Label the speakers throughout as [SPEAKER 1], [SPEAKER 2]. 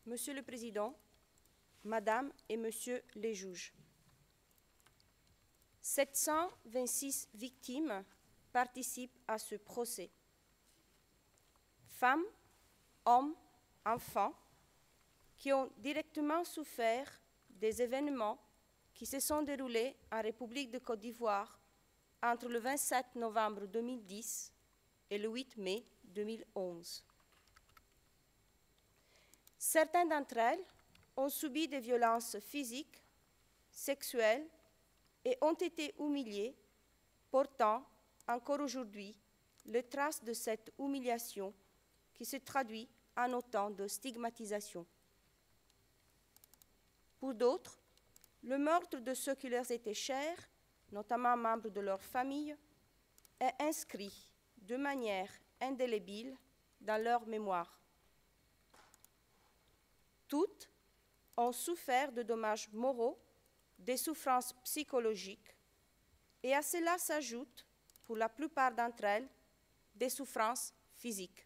[SPEAKER 1] Monsieur le Président, Madame et Monsieur les juges, 726 victimes participent à ce procès. Femmes, hommes, enfants, qui ont directement souffert des événements qui se sont déroulés en République de Côte d'Ivoire entre le 27 novembre 2010 et le 8 mai 2011. Certaines d'entre elles ont subi des violences physiques, sexuelles et ont été humiliées, portant encore aujourd'hui les traces de cette humiliation qui se traduit en autant de stigmatisation. Pour d'autres, le meurtre de ceux qui leur étaient chers, notamment membres de leur famille, est inscrit de manière indélébile dans leur mémoire. Toutes ont souffert de dommages moraux, des souffrances psychologiques, et à cela s'ajoutent, pour la plupart d'entre elles, des souffrances physiques.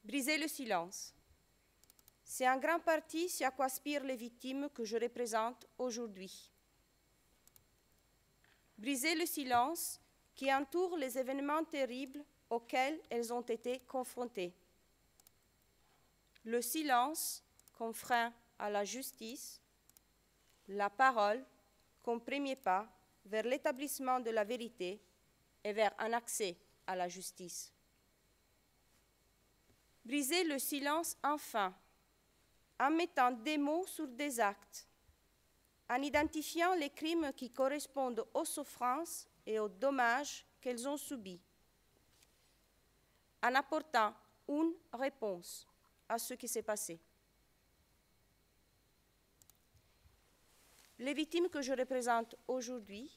[SPEAKER 1] Briser le silence. C'est en grande partie ce à quoi aspirent les victimes que je représente aujourd'hui. Briser le silence qui entoure les événements terribles auxquels elles ont été confrontées. Le silence comme frein à la justice, la parole comme premier pas vers l'établissement de la vérité et vers un accès à la justice. Briser le silence enfin, en mettant des mots sur des actes, en identifiant les crimes qui correspondent aux souffrances et aux dommages qu'elles ont subis, en apportant une réponse à ce qui s'est passé. Les victimes que je représente aujourd'hui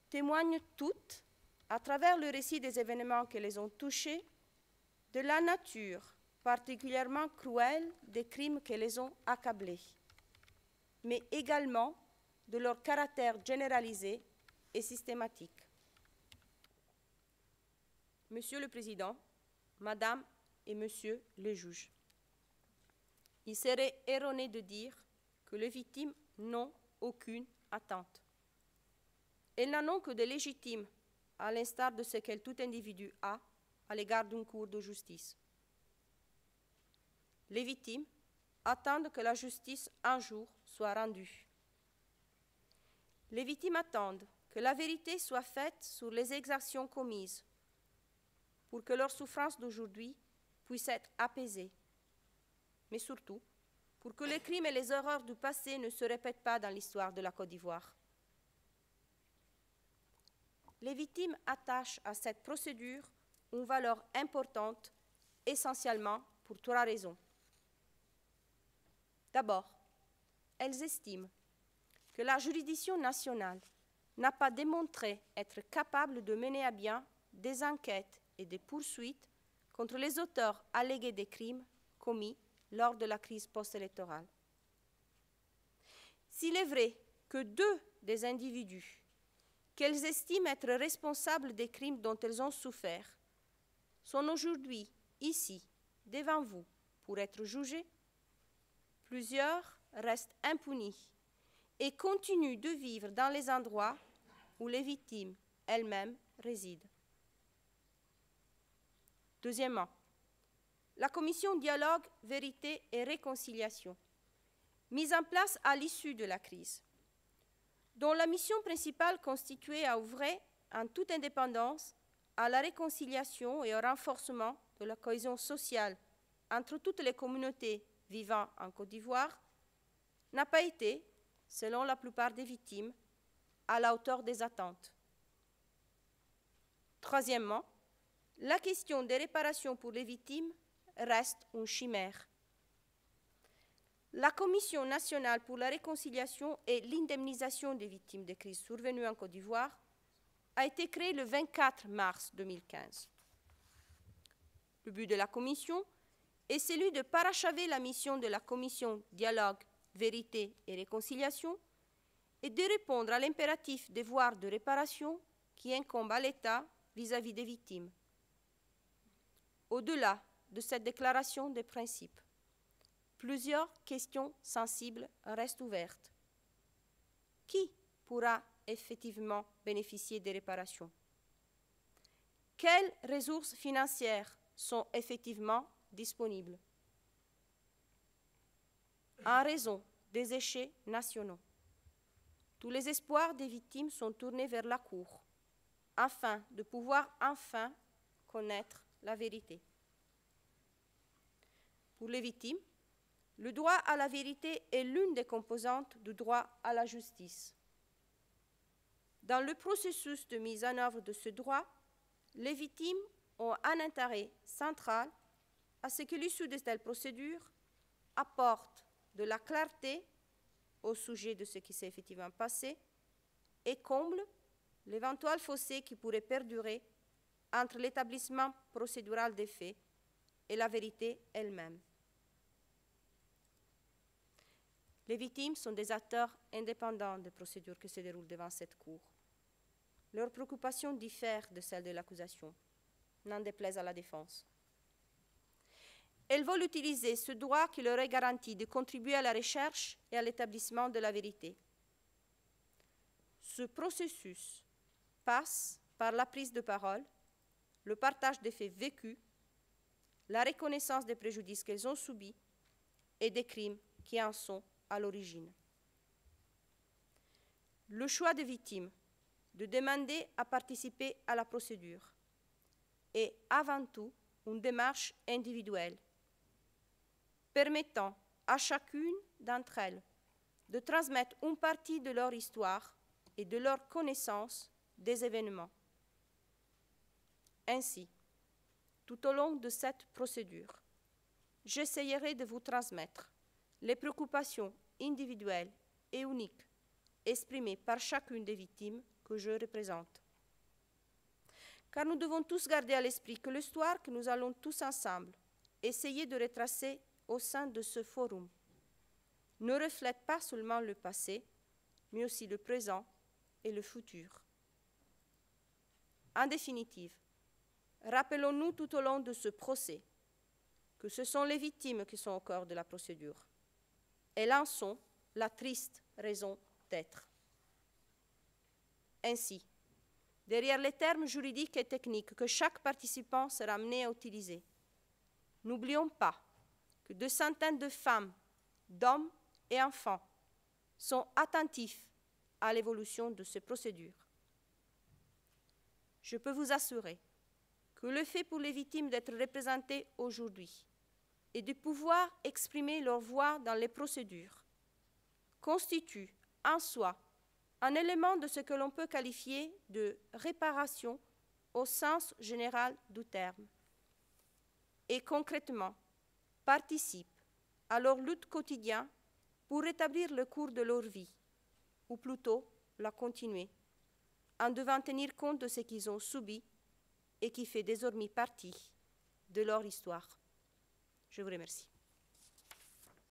[SPEAKER 1] témoignent toutes, à travers le récit des événements qui les ont touchées, de la nature particulièrement cruelle des crimes qui les ont accablées, mais également de leur caractère généralisé et systématique. Monsieur le Président, Madame et Monsieur les juges, il serait erroné de dire que les victimes n'ont aucune attente. Elles n'en ont que de légitimes, à l'instar de ce que tout individu a à l'égard d'une cour de justice. Les victimes attendent que la justice un jour soit rendue. Les victimes attendent que la vérité soit faite sur les exactions commises pour que leur souffrance d'aujourd'hui puisse être apaisée, mais surtout pour que les crimes et les erreurs du passé ne se répètent pas dans l'histoire de la Côte d'Ivoire. Les victimes attachent à cette procédure une valeur importante, essentiellement pour trois raisons. D'abord, elles estiment que la juridiction nationale n'a pas démontré être capable de mener à bien des enquêtes et des poursuites contre les auteurs allégués des crimes commis lors de la crise post-électorale. S'il est vrai que deux des individus qu'elles estiment être responsables des crimes dont elles ont souffert sont aujourd'hui ici, devant vous, pour être jugés, plusieurs restent impunis et continuent de vivre dans les endroits où les victimes elles-mêmes résident. Deuxièmement, la commission Dialogue, Vérité et Réconciliation, mise en place à l'issue de la crise, dont la mission principale constituait à œuvrer en toute indépendance à la réconciliation et au renforcement de la cohésion sociale entre toutes les communautés vivant en Côte d'Ivoire, n'a pas été, selon la plupart des victimes, à la hauteur des attentes. Troisièmement, la question des réparations pour les victimes reste une chimère. La Commission nationale pour la réconciliation et l'indemnisation des victimes des crises survenues en Côte d'Ivoire a été créée le 24 mars 2015. Le but de la Commission est celui de parachever la mission de la Commission Dialogue, Vérité et Réconciliation et de répondre à l'impératif devoir de réparation qui incombe à l'État vis-à-vis des victimes. Au-delà de cette déclaration des principes, plusieurs questions sensibles restent ouvertes. Qui pourra effectivement bénéficier des réparations? Quelles ressources financières sont effectivement disponibles? En raison des échecs nationaux, tous les espoirs des victimes sont tournés vers la Cour, afin de pouvoir enfin connaître la vérité. Pour les victimes, le droit à la vérité est l'une des composantes du droit à la justice. Dans le processus de mise en œuvre de ce droit, les victimes ont un intérêt central à ce que l'issue de telle procédure apporte de la clarté au sujet de ce qui s'est effectivement passé et comble l'éventuel fossé qui pourrait perdurer entre l'établissement procédural des faits et la vérité elle-même. Les victimes sont des acteurs indépendants des procédures qui se déroulent devant cette Cour. Leurs préoccupations diffèrent de celles de l'accusation, n'en déplaise à la défense. Elles veulent utiliser ce droit qui leur est garanti de contribuer à la recherche et à l'établissement de la vérité. Ce processus passe par la prise de parole, le partage des faits vécus, la reconnaissance des préjudices qu'elles ont subis et des crimes qui en sont à l'origine. Le choix des victimes de demander à participer à la procédure est avant tout une démarche individuelle, permettant à chacune d'entre elles de transmettre une partie de leur histoire et de leur connaissance des événements. Ainsi, tout au long de cette procédure, j'essayerai de vous transmettre les préoccupations individuelles et uniques exprimées par chacune des victimes que je représente. Car nous devons tous garder à l'esprit que l'histoire que nous allons tous ensemble essayer de retracer au sein de ce forum ne reflète pas seulement le passé, mais aussi le présent et le futur. En définitive, rappelons-nous tout au long de ce procès que ce sont les victimes qui sont au cœur de la procédure. Elles en sont la triste raison d'être. Ainsi, derrière les termes juridiques et techniques que chaque participant sera amené à utiliser, n'oublions pas que des centaines de femmes, d'hommes et enfants sont attentifs à l'évolution de ces procédures. Je peux vous assurer que le fait pour les victimes d'être représentées aujourd'hui et de pouvoir exprimer leur voix dans les procédures constitue en soi un élément de ce que l'on peut qualifier de réparation au sens général du terme et concrètement participe à leur lutte quotidienne pour rétablir le cours de leur vie, ou plutôt la continuer, en devant tenir compte de ce qu'ils ont subi et qui fait désormais partie de leur histoire. Je vous remercie.